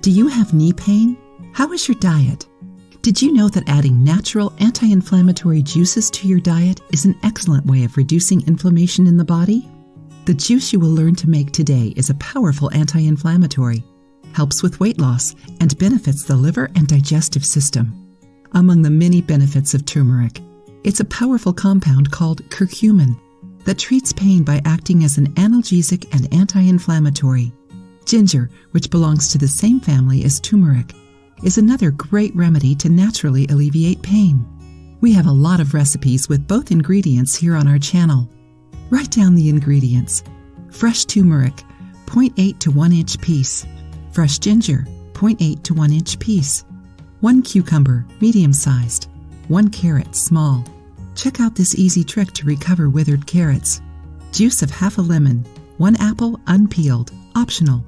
Do you have knee pain? How is your diet? Did you know that adding natural anti-inflammatory juices to your diet is an excellent way of reducing inflammation in the body? The juice you will learn to make today is a powerful anti-inflammatory, helps with weight loss, and benefits the liver and digestive system. Among the many benefits of turmeric, it's a powerful compound called curcumin that treats pain by acting as an analgesic and anti-inflammatory. Ginger, which belongs to the same family as turmeric, is another great remedy to naturally alleviate pain. We have a lot of recipes with both ingredients here on our channel. Write down the ingredients. Fresh turmeric, 0.8 to 1 inch piece. Fresh ginger, 0.8 to 1 inch piece. 1 cucumber, medium-sized. 1 carrot, small. Check out this easy trick to recover withered carrots. Juice of half a lemon. 1 apple, unpeeled, optional.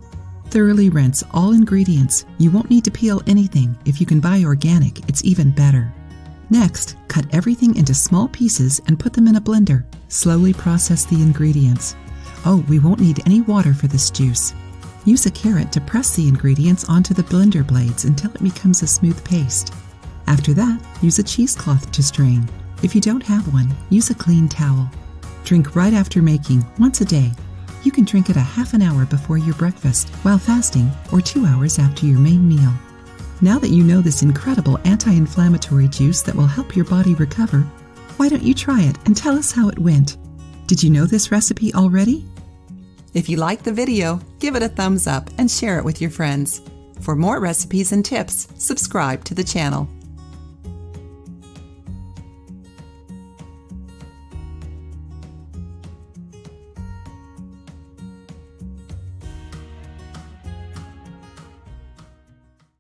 Thoroughly rinse all ingredients. You won't need to peel anything. If you can buy organic, it's even better. Next, cut everything into small pieces and put them in a blender. Slowly process the ingredients. Oh, we won't need any water for this juice. Use a carrot to press the ingredients onto the blender blades until it becomes a smooth paste. After that, use a cheesecloth to strain. If you don't have one, use a clean towel. Drink right after making, once a day. You can drink it a half an hour before your breakfast, while fasting, or 2 hours after your main meal. Now that you know this incredible anti-inflammatory juice that will help your body recover, why don't you try it and tell us how it went? Did you know this recipe already? If you liked the video, give it a thumbs up and share it with your friends. For more recipes and tips, subscribe to the channel.